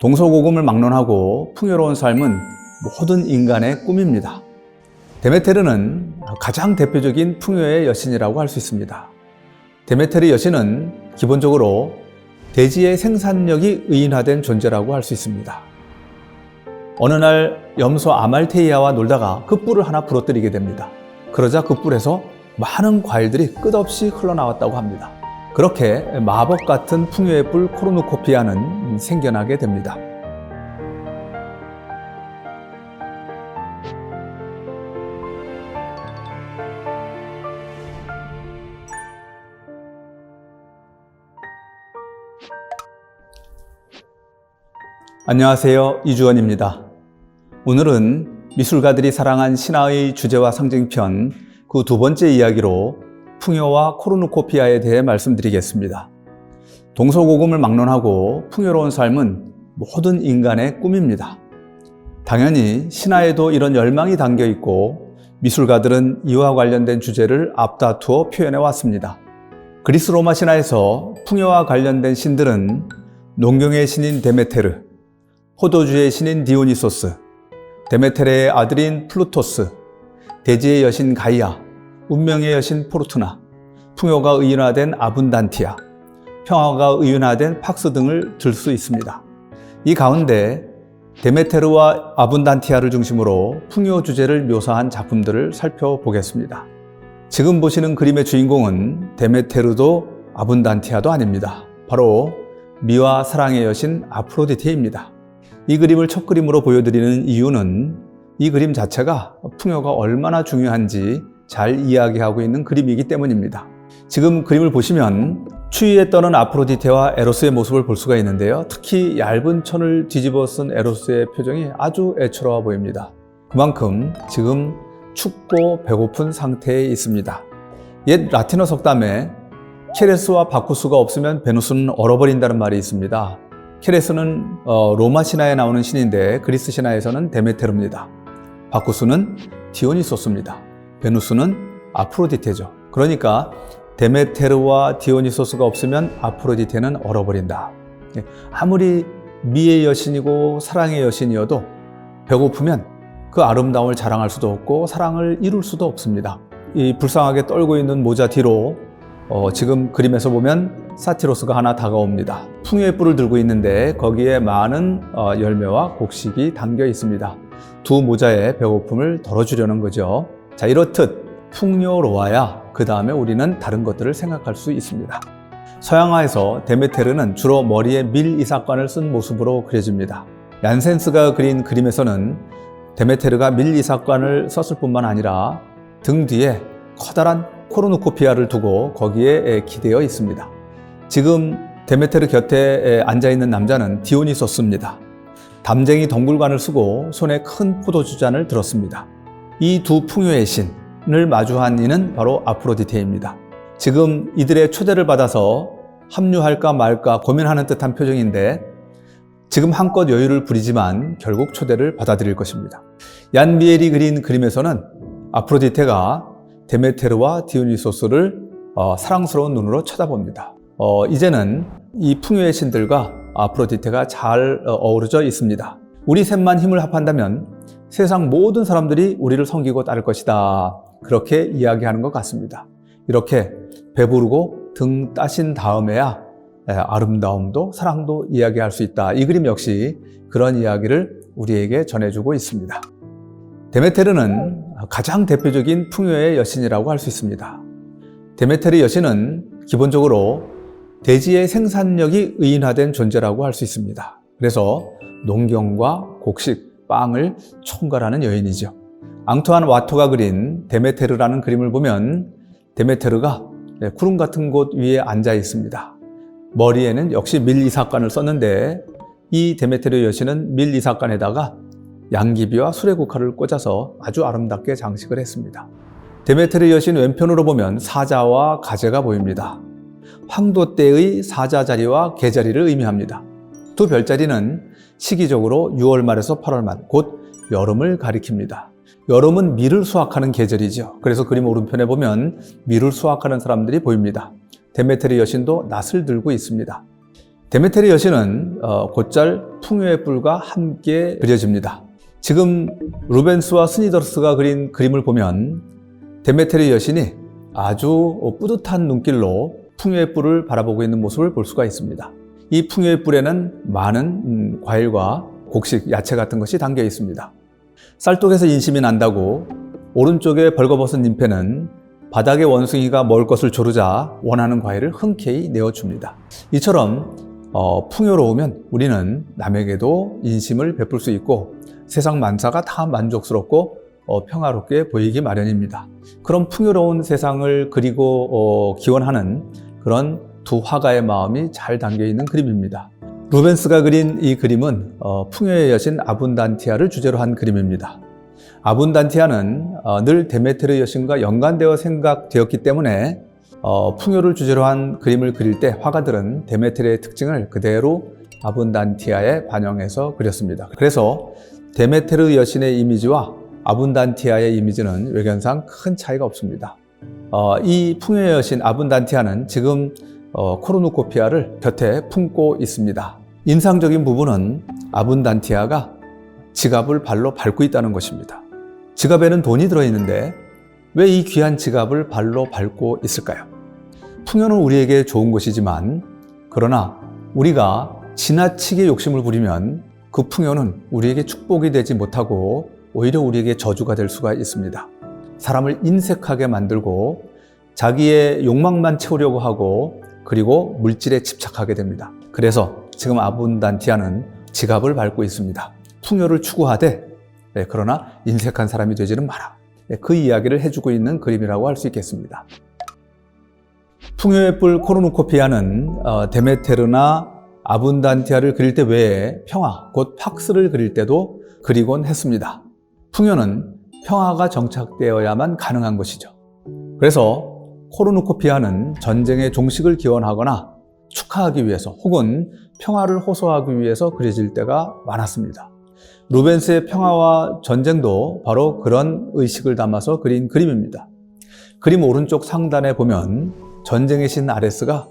동서고금을 막론하고 풍요로운 삶은 모든 인간의 꿈입니다. 데메테르는 가장 대표적인 풍요의 여신이라고 할 수 있습니다. 데메테르 여신은 기본적으로 대지의 생산력이 의인화된 존재라고 할 수 있습니다. 어느 날 염소 아말테이아와 놀다가 그 뿔을 하나 부러뜨리게 됩니다. 그러자 그 뿔에서 많은 과일들이 끝없이 흘러나왔다고 합니다. 그렇게 마법 같은 풍요의 뿔 코르누코피아는 생겨나게 됩니다. 안녕하세요, 이주원입니다. 오늘은 미술가들이 사랑한 신화의 주제와 상징편 그 두 번째 이야기로 풍요와 코르누코피아에 대해 말씀드리겠습니다. 동서고금을 막론하고 풍요로운 삶은 모든 인간의 꿈입니다. 당연히 신화에도 이런 열망이 담겨 있고 미술가들은 이와 관련된 주제를 앞다투어 표현해 왔습니다. 그리스 로마 신화에서 풍요와 관련된 신들은 농경의 신인 데메테르, 포도주의 신인 디오니소스, 데메테르의 아들인 플루토스, 대지의 여신 가이아, 운명의 여신 포르투나, 풍요가 의인화된 아분단티아, 평화가 의인화된 팍스 등을 들 수 있습니다. 이 가운데 데메테르와 아분단티아를 중심으로 풍요 주제를 묘사한 작품들을 살펴보겠습니다. 지금 보시는 그림의 주인공은 데메테르도 아분단티아도 아닙니다. 바로 미와 사랑의 여신 아프로디테입니다. 이 그림을 첫 그림으로 보여드리는 이유는 이 그림 자체가 풍요가 얼마나 중요한지 잘 이야기하고 있는 그림이기 때문입니다. 지금 그림을 보시면 추위에 떠는 아프로디테와 에로스의 모습을 볼 수가 있는데요. 특히 얇은 천을 뒤집어 쓴 에로스의 표정이 아주 애처로워 보입니다. 그만큼 지금 춥고 배고픈 상태에 있습니다. 옛 라틴어 속담에 케레스와 바쿠스가 없으면 베누스는 얼어버린다는 말이 있습니다. 케레스는 로마 신화에 나오는 신인데 그리스 신화에서는 데메테르입니다. 바쿠스는 디오니소스입니다. 베누스는 아프로디테죠. 그러니까 데메테르와 디오니소스가 없으면 아프로디테는 얼어버린다. 아무리 미의 여신이고 사랑의 여신이어도 배고프면 그 아름다움을 자랑할 수도 없고 사랑을 이룰 수도 없습니다. 이 불쌍하게 떨고 있는 모자 뒤로 지금 그림에서 보면 사티로스가 하나 다가옵니다. 풍요의 뿔을 들고 있는데 거기에 많은 열매와 곡식이 담겨 있습니다. 두 모자의 배고픔을 덜어주려는 거죠. 자, 이렇듯 풍요로워야 그 다음에 우리는 다른 것들을 생각할 수 있습니다. 서양화에서 데메테르는 주로 머리에 밀 이삭관을 쓴 모습으로 그려집니다. 얀센스가 그린 그림에서는 데메테르가 밀 이삭관을 썼을 뿐만 아니라 등 뒤에 커다란 코르누코피아를 두고 거기에 기대어 있습니다. 지금 데메테르 곁에 앉아있는 남자는 디오니소스입니다. 담쟁이 덩굴관을 쓰고 손에 큰 포도주잔을 들었습니다. 이 두 풍요의 신을 마주한 이는 바로 아프로디테입니다. 지금 이들의 초대를 받아서 합류할까 말까 고민하는 듯한 표정인데 지금 한껏 여유를 부리지만 결국 초대를 받아들일 것입니다. 얀 미엘이 그린 그림에서는 아프로디테가 데메테르와 디오니소스를 사랑스러운 눈으로 쳐다봅니다. 이제는 이 풍요의 신들과 아프로디테가 잘 어우러져 있습니다. 우리 셋만 힘을 합한다면 세상 모든 사람들이 우리를 섬기고 따를 것이다. 그렇게 이야기하는 것 같습니다. 이렇게 배부르고 등 따신 다음에야 아름다움도 사랑도 이야기할 수 있다. 이 그림 역시 그런 이야기를 우리에게 전해주고 있습니다. 데메테르는 가장 대표적인 풍요의 여신이라고 할 수 있습니다. 데메테르 여신은 기본적으로 대지의 생산력이 의인화된 존재라고 할 수 있습니다. 그래서 농경과 곡식, 빵을 총괄하는 여인이죠. 앙투안 와토가 그린 데메테르라는 그림을 보면 데메테르가 구름 같은 곳 위에 앉아 있습니다. 머리에는 역시 밀 이삭관을 썼는데 이 데메테르 여신은 밀 이삭관에다가 양귀비와 수레국화를 꽂아서 아주 아름답게 장식을 했습니다. 데메테르 여신 왼편으로 보면 사자와 가재가 보입니다. 황도 때의 사자 자리와 개 자리를 의미합니다. 두 별자리는 시기적으로 6월 말에서 8월 말, 곧 여름을 가리킵니다. 여름은 밀을 수확하는 계절이죠. 그래서 그림 오른편에 보면 밀을 수확하는 사람들이 보입니다. 데메테르 여신도 낫을 들고 있습니다. 데메테르 여신은 곧잘 풍요의 뿔과 함께 그려집니다. 지금 루벤스와 스니더스가 그린 그림을 보면 데메테르 여신이 아주 뿌듯한 눈길로 풍요의 뿔을 바라보고 있는 모습을 볼 수가 있습니다. 이 풍요의 뿔에는 많은 과일과 곡식, 야채 같은 것이 담겨 있습니다. 쌀독에서 인심이 난다고 오른쪽에 벌거벗은 님페는 바닥에 원숭이가 먹을 것을 조르자 원하는 과일을 흔쾌히 내어줍니다. 이처럼 풍요로우면 우리는 남에게도 인심을 베풀 수 있고 세상 만사가 다 만족스럽고 평화롭게 보이기 마련입니다. 그런 풍요로운 세상을 그리고 기원하는 그런 두 화가의 마음이 잘 담겨 있는 그림입니다. 루벤스가 그린 이 그림은 풍요의 여신 아분단티아를 주제로 한 그림입니다. 아분단티아는 늘 데메테르 여신과 연관되어 생각되었기 때문에 풍요를 주제로 한 그림을 그릴 때 화가들은 데메테르의 특징을 그대로 아분단티아에 반영해서 그렸습니다. 그래서 데메테르 여신의 이미지와 아분단티아의 이미지는 외견상 큰 차이가 없습니다. 이 풍요의 여신 아분단티아는 지금 코르누코피아를 곁에 품고 있습니다. 인상적인 부분은 아분단티아가 지갑을 발로 밟고 있다는 것입니다. 지갑에는 돈이 들어있는데 왜 이 귀한 지갑을 발로 밟고 있을까요? 풍요는 우리에게 좋은 것이지만 그러나 우리가 지나치게 욕심을 부리면 그 풍요는 우리에게 축복이 되지 못하고 오히려 우리에게 저주가 될 수가 있습니다. 사람을 인색하게 만들고 자기의 욕망만 채우려고 하고 그리고 물질에 집착하게 됩니다. 그래서 지금 아분단티아는 지갑을 밟고 있습니다. 풍요를 추구하되 그러나 인색한 사람이 되지는 마라. 그 이야기를 해주고 있는 그림이라고 할 수 있겠습니다. 풍요의 뿔 코르누코피아는 데메테르나 아분단티아를 그릴 때 외에 평화, 곧 팍스를 그릴 때도 그리곤 했습니다. 풍요는 평화가 정착되어야만 가능한 것이죠. 그래서 코르누코피아는 전쟁의 종식을 기원하거나 축하하기 위해서 혹은 평화를 호소하기 위해서 그려질 때가 많았습니다. 루벤스의 평화와 전쟁도 바로 그런 의식을 담아서 그린 그림입니다. 그림 오른쪽 상단에 보면 전쟁의 신 아레스가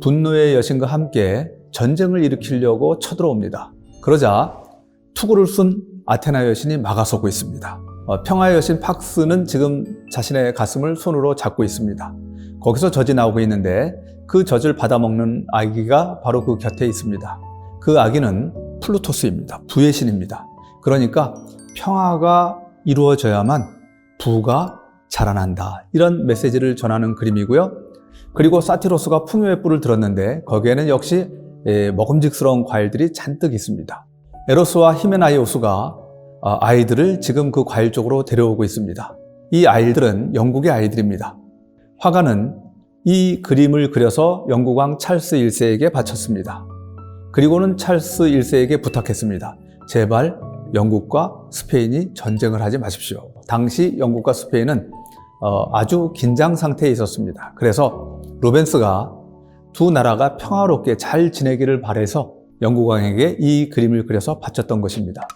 분노의 여신과 함께 전쟁을 일으키려고 쳐들어옵니다. 그러자 투구를 쓴 아테나 여신이 막아서고 있습니다. 평화의 여신 팍스는 지금 자신의 가슴을 손으로 잡고 있습니다. 거기서 젖이 나오고 있는데 그 젖을 받아먹는 아기가 바로 그 곁에 있습니다. 그 아기는 플루토스입니다. 부의 신입니다. 그러니까 평화가 이루어져야만 부가 자라난다. 이런 메시지를 전하는 그림이고요. 그리고 사티로스가 풍요의 뿔을 들었는데 거기에는 역시 먹음직스러운 과일들이 잔뜩 있습니다. 에로스와 히메나이오스가 아이들을 지금 그 과일 쪽으로 데려오고 있습니다. 이 아이들은 영국의 아이들입니다. 화가는 이 그림을 그려서 영국 왕 찰스 1세에게 바쳤습니다. 그리고는 찰스 1세에게 부탁했습니다. 제발 영국과 스페인이 전쟁을 하지 마십시오. 당시 영국과 스페인은 아주 긴장 상태에 있었습니다. 그래서 루벤스가 두 나라가 평화롭게 잘 지내기를 바라서 영국 왕에게 이 그림을 그려서 바쳤던 것입니다.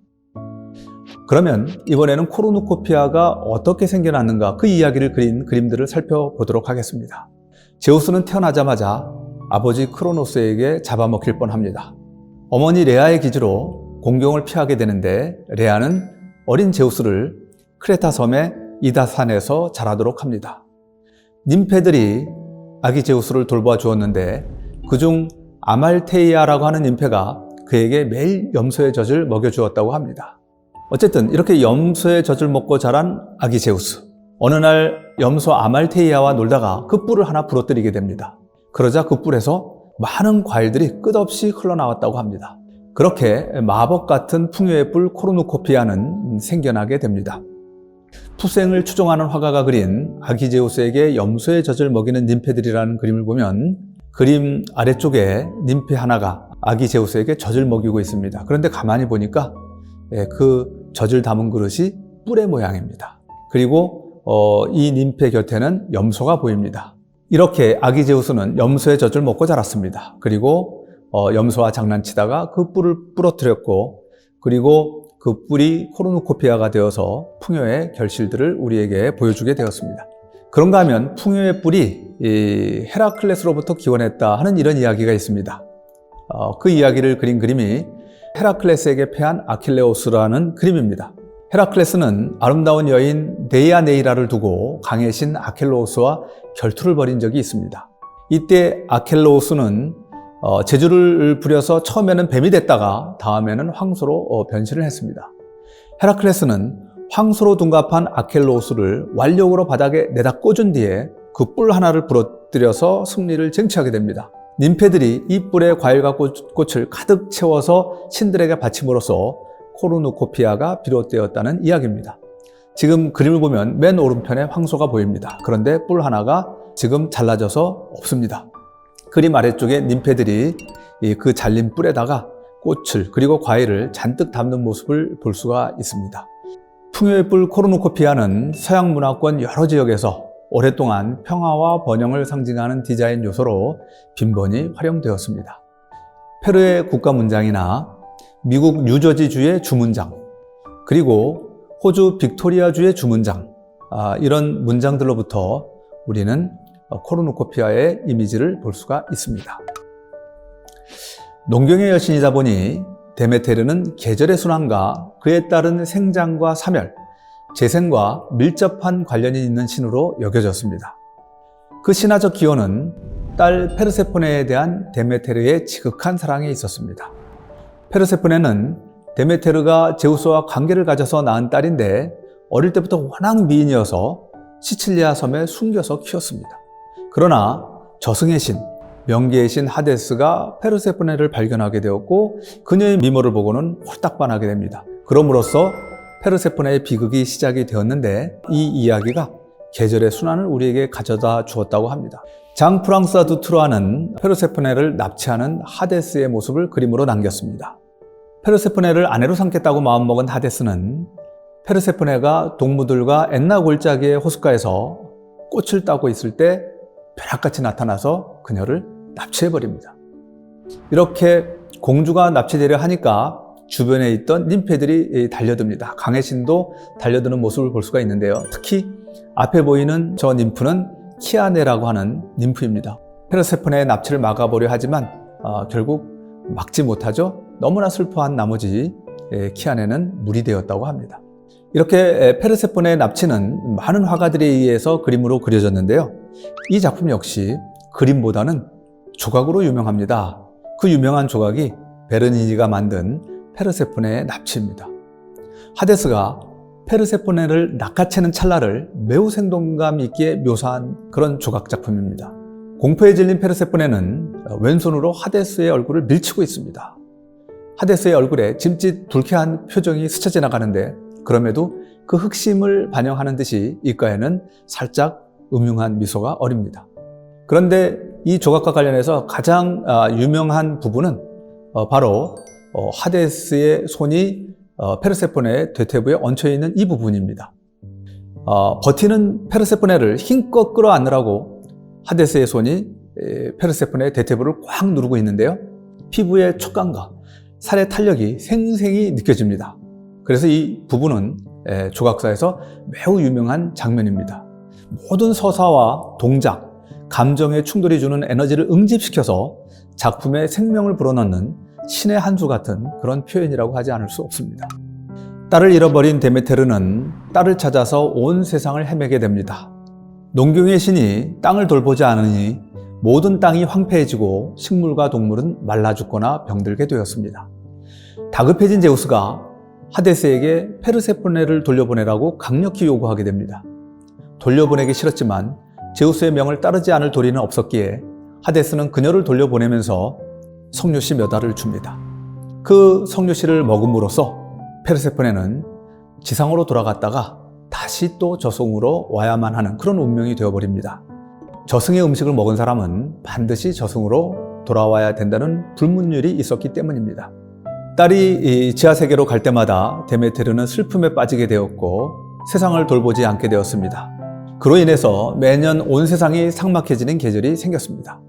그러면 이번에는 코르누코피아가 어떻게 생겨났는가 그 이야기를 그린 그림들을 살펴보도록 하겠습니다. 제우스는 태어나자마자 아버지 크로노스에게 잡아먹힐 뻔합니다. 어머니 레아의 기지로 공경을 피하게 되는데 레아는 어린 제우스를 크레타 섬의 이다산에서 자라도록 합니다. 님페들이 아기 제우스를 돌봐 주었는데 그중 아말테이아라고 하는 님페가 그에게 매일 염소의 젖을 먹여주었다고 합니다. 어쨌든 이렇게 염소의 젖을 먹고 자란 아기 제우스. 어느 날 염소 아말테이아와 놀다가 그 뿔을 하나 부러뜨리게 됩니다. 그러자 그 뿔에서 많은 과일들이 끝없이 흘러나왔다고 합니다. 그렇게 마법 같은 풍요의 뿔 코르누코피아는 생겨나게 됩니다. 투생을 추종하는 화가가 그린 아기 제우스에게 염소의 젖을 먹이는 님페들이라는 그림을 보면 그림 아래쪽에 님페 하나가 아기 제우스에게 젖을 먹이고 있습니다. 그런데 가만히 보니까 그 젖을 담은 그릇이 뿔의 모양입니다. 그리고 이 님페 곁에는 염소가 보입니다. 이렇게 아기 제우스는 염소의 젖을 먹고 자랐습니다. 그리고 염소와 장난치다가 그 뿔을 부러뜨렸고 그리고 그 뿔이 코르누코피아가 되어서 풍요의 결실들을 우리에게 보여주게 되었습니다. 그런가 하면 풍요의 뿔이 헤라클레스로부터 기원했다 하는 이런 이야기가 있습니다. 그 이야기를 그린 그림이 헤라클레스에게 패한 아킬레우스라는 그림입니다. 헤라클레스는 아름다운 여인 데이아네이라를 두고 강의 신 아킬레우스와 결투를 벌인 적이 있습니다. 이때 아킬레우스는 재주를 부려서 처음에는 뱀이 됐다가 다음에는 황소로 변신을 했습니다. 헤라클레스는 황소로 둔갑한 아킬레우스를 완력으로 바닥에 내다 꽂은 뒤에 그 뿔 하나를 부러뜨려서 승리를 쟁취하게 됩니다. 님페들이 이 뿔에 과일과 꽃을 가득 채워서 신들에게 바침으로써 코르누코피아가 비롯되었다는 이야기입니다. 지금 그림을 보면 맨 오른편에 황소가 보입니다. 그런데 뿔 하나가 지금 잘라져서 없습니다. 그림 아래쪽에 님페들이 그 잘린 뿔에다가 꽃을 그리고 과일을 잔뜩 담는 모습을 볼 수가 있습니다. 풍요의 뿔 코르누코피아는 서양 문화권 여러 지역에서 오랫동안 평화와 번영을 상징하는 디자인 요소로 빈번히 활용되었습니다. 페루의 국가 문장이나 미국 뉴저지주의 주문장, 그리고 호주 빅토리아주의 주문장, 이런 문장들로부터 우리는 코르누코피아의 이미지를 볼 수가 있습니다. 농경의 여신이다 보니 데메테르는 계절의 순환과 그에 따른 생장과 사멸, 재생과 밀접한 관련이 있는 신으로 여겨졌습니다. 그 신화적 기원은 딸 페르세포네에 대한 데메테르의 지극한 사랑에 있었습니다. 페르세포네는 데메테르가 제우스와 관계를 가져서 낳은 딸인데 어릴 때부터 워낙 미인이어서 시칠리아 섬에 숨겨서 키웠습니다. 그러나 저승의 신, 명계의 신 하데스가 페르세포네를 발견하게 되었고 그녀의 미모를 보고는 홀딱 반하게 됩니다. 그럼으로써 페르세포네의 비극이 시작이 되었는데 이 이야기가 계절의 순환을 우리에게 가져다 주었다고 합니다. 장 프랑스와 두트루아는 페르세포네를 납치하는 하데스의 모습을 그림으로 남겼습니다. 페르세포네를 아내로 삼겠다고 마음먹은 하데스는 페르세포네가 동무들과 엔나 골짜기의 호숫가에서 꽃을 따고 있을 때 벼락같이 나타나서 그녀를 납치해버립니다. 이렇게 공주가 납치되려 하니까 주변에 있던 님페들이 달려듭니다. 강의 신도 달려드는 모습을 볼 수가 있는데요. 특히 앞에 보이는 저 님프는 키아네라고 하는 님프입니다. 페르세포네의 납치를 막아보려 하지만 결국 막지 못하죠. 너무나 슬퍼한 나머지 키아네는 물이 되었다고 합니다. 이렇게 페르세포네의 납치는 많은 화가들에 의해서 그림으로 그려졌는데요. 이 작품 역시 그림보다는 조각으로 유명합니다. 그 유명한 조각이 베르니니가 만든 페르세포네의 납치입니다. 하데스가 페르세포네를 낚아채는 찰나를 매우 생동감 있게 묘사한 그런 조각 작품입니다. 공포에 질린 페르세포네는 왼손으로 하데스의 얼굴을 밀치고 있습니다. 하데스의 얼굴에 짐짓 불쾌한 표정이 스쳐 지나가는데 그럼에도 그 흑심을 반영하는 듯이 입가에는 살짝 음흉한 미소가 어립니다. 그런데 이 조각과 관련해서 가장 유명한 부분은 바로 하데스의 손이 페르세포네의 대퇴부에 얹혀있는 이 부분입니다. 버티는 페르세포네를 힘껏 끌어안으라고 하데스의 손이 페르세포네의 대퇴부를 꽉 누르고 있는데요. 피부의 촉감과 살의 탄력이 생생히 느껴집니다. 그래서 이 부분은 조각사에서 매우 유명한 장면입니다. 모든 서사와 동작, 감정의 충돌이 주는 에너지를 응집시켜서 작품에 생명을 불어넣는 신의 한 수 같은 그런 표현이라고 하지 않을 수 없습니다. 딸을 잃어버린 데메테르는 딸을 찾아서 온 세상을 헤매게 됩니다. 농경의 신이 땅을 돌보지 않으니 모든 땅이 황폐해지고 식물과 동물은 말라 죽거나 병들게 되었습니다. 다급해진 제우스가 하데스에게 페르세포네를 돌려보내라고 강력히 요구하게 됩니다. 돌려보내기 싫었지만 제우스의 명을 따르지 않을 도리는 없었기에 하데스는 그녀를 돌려보내면서 석류씨 몇 알을 줍니다. 그 석류씨를 먹음으로써 페르세포네는 지상으로 돌아갔다가 다시 또 저승으로 와야만 하는 그런 운명이 되어버립니다. 저승의 음식을 먹은 사람은 반드시 저승으로 돌아와야 된다는 불문율이 있었기 때문입니다. 딸이 지하세계로 갈 때마다 데메테르는 슬픔에 빠지게 되었고 세상을 돌보지 않게 되었습니다. 그로 인해서 매년 온 세상이 삭막해지는 계절이 생겼습니다.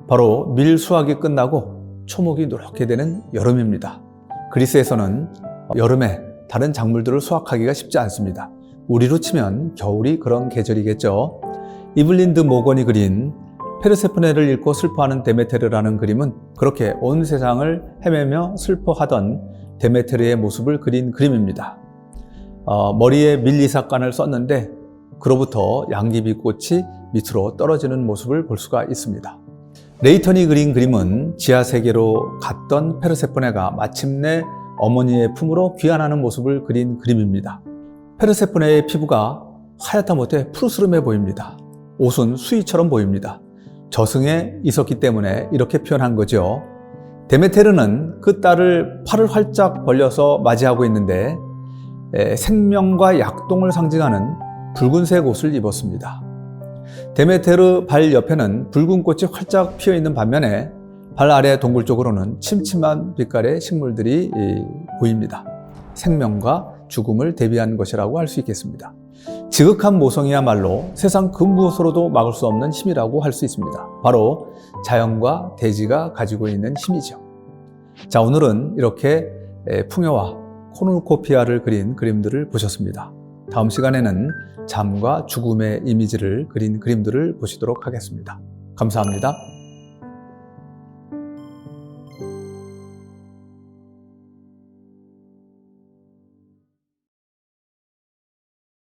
바로 밀 수확이 끝나고 초목이 노랗게 되는 여름입니다. 그리스에서는 여름에 다른 작물들을 수확하기가 쉽지 않습니다. 우리로 치면 겨울이 그런 계절이겠죠. 이블린 드 모건이 그린 페르세포네를 잃고 슬퍼하는 데메테르라는 그림은 그렇게 온 세상을 헤매며 슬퍼하던 데메테르의 모습을 그린 그림입니다. 머리에 밀리삭간을 썼는데 그로부터 양귀비꽃이 밑으로 떨어지는 모습을 볼 수가 있습니다. 레이턴이 그린 그림은 지하세계로 갔던 페르세포네가 마침내 어머니의 품으로 귀환하는 모습을 그린 그림입니다. 페르세포네의 피부가 하얗다 못해 푸르스름해 보입니다. 옷은 수의처럼 보입니다. 저승에 있었기 때문에 이렇게 표현한 거죠. 데메테르는 그 딸을 팔을 활짝 벌려서 맞이하고 있는데 생명과 약동을 상징하는 붉은색 옷을 입었습니다. 데메테르 발 옆에는 붉은 꽃이 활짝 피어 있는 반면에 발 아래 동굴 쪽으로는 침침한 빛깔의 식물들이 보입니다. 생명과 죽음을 대비한 것이라고 할 수 있겠습니다. 지극한 모성이야말로 세상 그 무엇으로도 막을 수 없는 힘이라고 할 수 있습니다. 바로 자연과 대지가 가지고 있는 힘이죠. 자, 오늘은 이렇게 풍요와 코르누코피아를 그린 그림들을 보셨습니다. 다음 시간에는 잠과 죽음의 이미지를 그린 그림들을 보시도록 하겠습니다. 감사합니다.